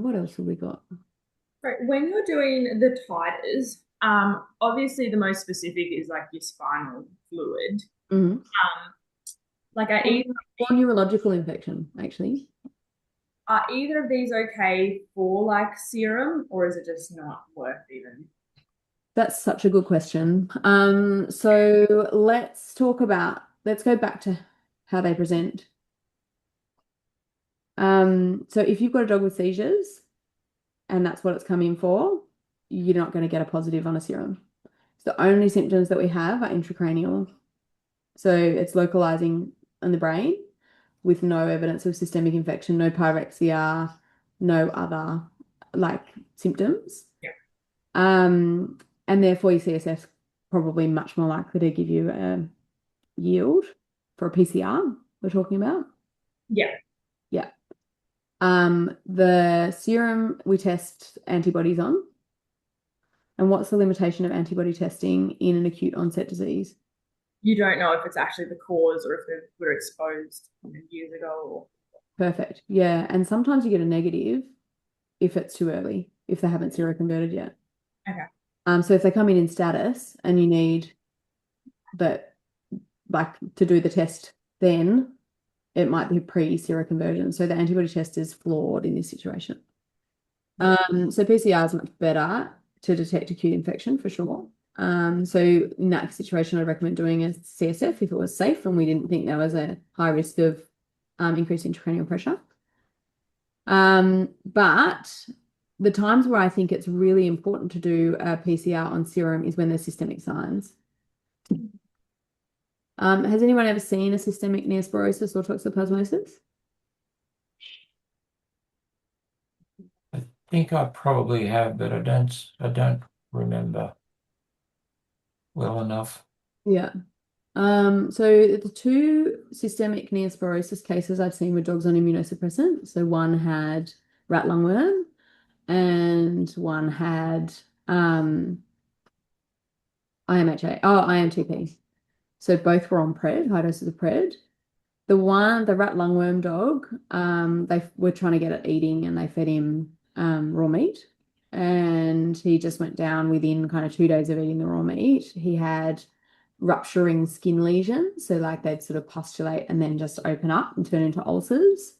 What else have we got? Right, when you're doing the titers, obviously the most specific is like your spinal fluid. Mhm. Like Or neurological infection, actually. are either of these okay for like serum, or is it just not worth even? That's such a good question. So let's go back to how they present. So if you've got a dog with seizures and that's what it's come in for, you're not going to get a positive on a serum. So the only symptoms that we have are intracranial. So it's localizing in the brain with no evidence of systemic infection, no pyrexia, no other like symptoms. Yeah. And therefore your CSF probably much more likely to give you a yield for a PCR we're talking about. Yeah. Yeah. The serum we test antibodies on. And what's the limitation of antibody testing in an acute onset disease? You don't know if it's actually the cause or if they were exposed years ago. Or... Perfect. Yeah. And sometimes you get a negative if it's too early, if they haven't seroconverted yet. Okay. So if they come in status and you need that, like to do the test, then it might be pre-seroconversion. So the antibody test is flawed in this situation. So PCR is much better to detect acute infection for sure. So in that situation, I'd recommend doing a CSF if it was safe and we didn't think there was a high risk of increased intracranial pressure. But the times where I think it's really important to do a PCR on serum is when there's systemic signs. Has anyone ever seen a systemic neosporosis or toxoplasmosis? I think I probably have, but I don't remember well enough. Yeah. So the two systemic neosporosis cases I've seen were dogs on immunosuppressant. So one had rat lungworm and one had IMTP. So both were on pred, high doses of pred. The rat lungworm dog, they were trying to get it eating and they fed him raw meat. And he just went down within kind of 2 days of eating the raw meat. He had rupturing skin lesions. So like they'd sort of pustulate and then just open up and turn into ulcers.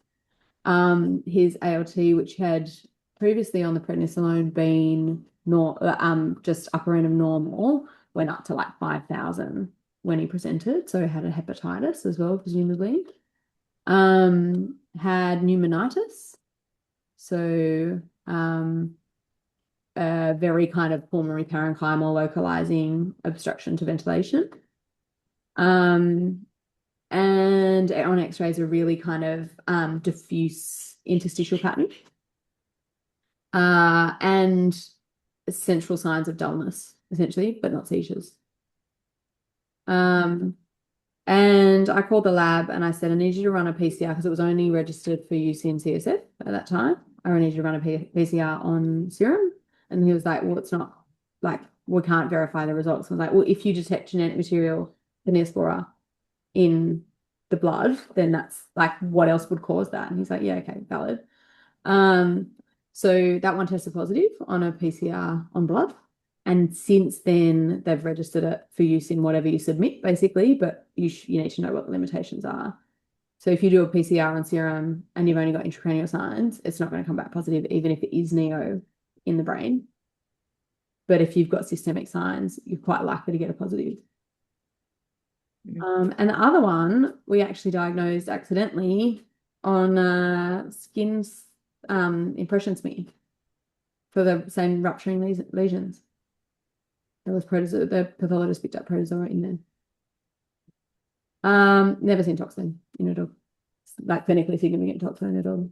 His ALT, which had previously on the prednisolone been just upper end of normal, went up to like 5,000 when he presented. So had a hepatitis as well, presumably. Had pneumonitis. So a very kind of pulmonary parenchymal localizing obstruction to ventilation. And on x-rays a really kind of diffuse interstitial pattern. And central signs of dullness, essentially, but not seizures. And And I called the lab and I said, I need you to run a PCR because it was only registered for use in CSF at that time. I need you to run a PCR on serum. And he was like, well, it's not like we can't verify the results. I was like, well, if you detect genetic material for Neospora in the blood, then that's like what else would cause that? And he's like, yeah, okay, valid. So that one tested positive on a PCR on blood. And since then, they've registered it for use in whatever you submit, basically, but you need to know what the limitations are. So if you do a PCR on serum and you've only got intracranial signs, it's not going to come back positive, even if it is neo in the brain. But if you've got systemic signs, you're quite likely to get a positive. And the other one, we actually diagnosed accidentally on skin impression smear for the same rupturing lesions. There was protozoa, the pathologist picked up protozoa in there. Never seen toxin in a dog, like clinically significant toxin in a dog.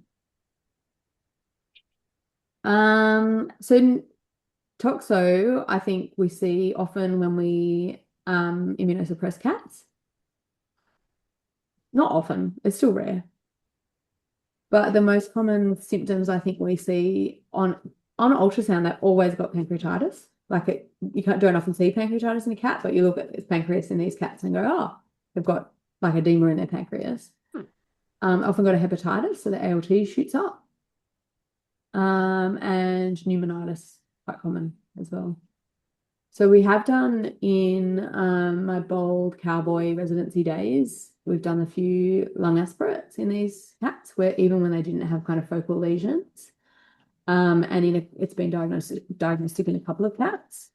So toxo, I think we see often when we immunosuppress cats. Not often, it's still rare. But the most common symptoms I think we see on ultrasound, they've always got pancreatitis. Like don't often see pancreatitis in a cat, but you look at this pancreas in these cats and go, oh, they've got like edema in their pancreas. Often got a hepatitis, so the ALT shoots up. And pneumonitis, quite common as well. So we have done in my bold cowboy residency days, we've done a few lung aspirates in these cats where even when they didn't have kind of focal lesions, and it's been diagnostic in a couple of cats.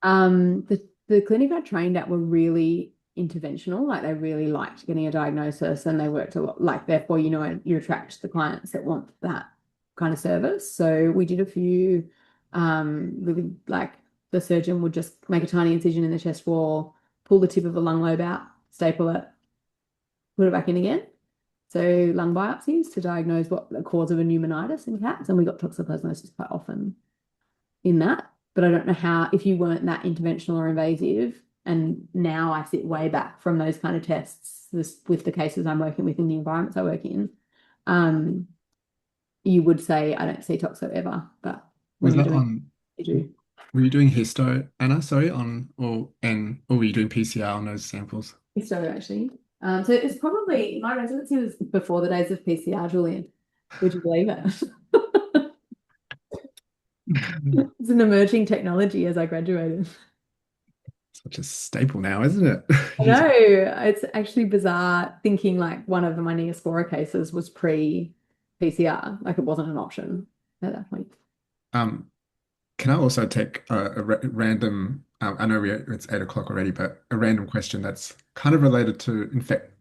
The clinic I trained at were really interventional, like they really liked getting a diagnosis and they worked a lot, like therefore, you attract the clients that want that kind of service. So we did a few really like the surgeon would just make a tiny incision in the chest wall, pull the tip of a lung lobe out, staple it, put it back in again. So lung biopsies to diagnose what the cause of a pneumonitis in cats, and we got toxoplasmosis quite often in that. But I don't know how, if you weren't that interventional or invasive, and now I sit way back from those kind of tests with the cases I'm working with in the environments I work in, you would say I don't see toxo ever, but when Was you're that doing on? you do. Were you doing histo, Anna? Sorry, or were you doing PCR on those samples? Histo actually. So it's probably my residency was before the days of PCR, Julian. Would you believe it? It's an emerging technology as I graduated. Such a staple now, isn't it? I know, it's actually bizarre thinking like one of my Neospora cases was pre-PCR, like it wasn't an option at that point. Um, can I also take a random? I know it's 8 o'clock already, but a random question that's kind of related to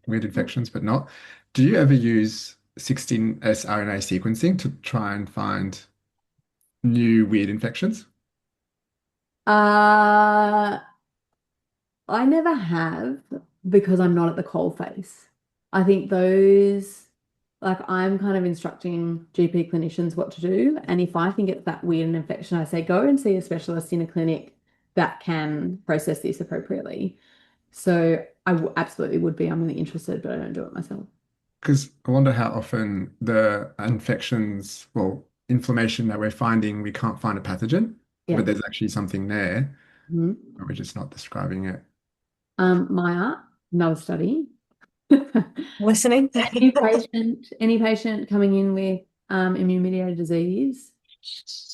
weird infections, but not. Do you ever use 16S RNA sequencing to try and find new weird infections? Uh, I never have because I'm not at the coal face. I think those, like, I'm kind of instructing GP clinicians what to do. And if I think it's that weird an infection, I say go and see a specialist in a clinic that can process this appropriately. So I absolutely would be. I'm really interested, but I don't do it myself. Because I wonder how often the infections, well, inflammation that we're finding, we can't find a pathogen, Yeah. but there's actually something there, Mhm. but we're just not describing it. Maya, another study. Listening. Any patient coming in with immune-mediated disease,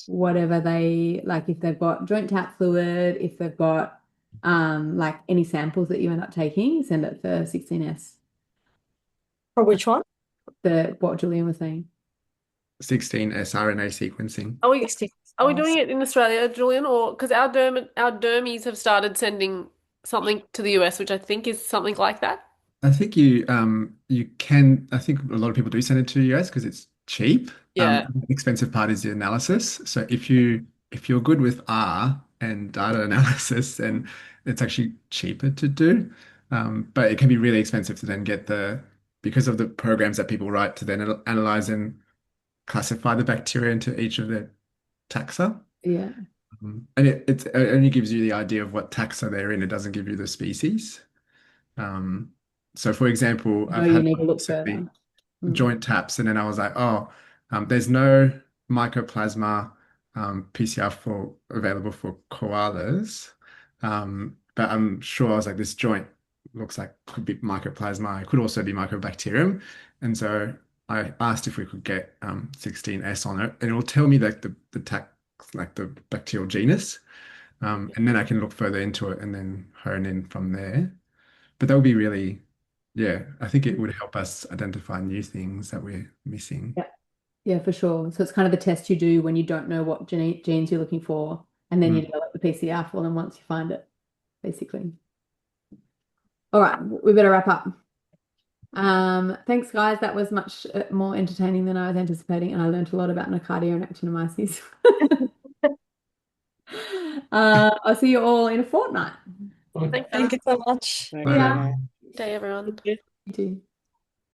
whatever they like, if they've got joint tap fluid, if they've got like any samples that you end up taking, send it for 16S. For which one? What Julian was saying. 16S RNA sequencing. Are we doing it in Australia, Julian, or because our dermies have started sending something to the US, which I think is something like that? I think you can. I think a lot of people do send it to US because it's cheap. Yeah. The expensive part is the analysis. So if you're good with R and data analysis, then it's actually cheaper to do. But it can be really expensive to then get because of the programs that people write to then analyze and classify the bacteria into each of the taxa. Yeah. And it only gives you the idea of what taxa they're in. It doesn't give you the species. So for example, Oh, I've you had need to one look recently, further. Mm. joint taps, and then I was like, oh, there's no Mycoplasma PCR for available for koalas. But I'm sure I was like, this joint looks like could be Mycoplasma. It could also be Mycobacterium. And so I asked if we could get 16S on it, and it will tell me like the tax, like the bacterial genus. And then I can look further into it and then hone in from there. But that would be really, yeah, I think it would help us identify new things that we're missing. Yeah. Yeah, for sure. So it's kind of the test you do when you don't know what genes you're looking for, and then you develop the PCR for them once you find it, basically. All right, we better wrap up. Thanks, guys. That was much more entertaining than I was anticipating, and I learned a lot about nocardia and actinomyces. I'll see you all in a fortnight. Good. Thank you so much. Thank Bye. you. Day, everyone. You too.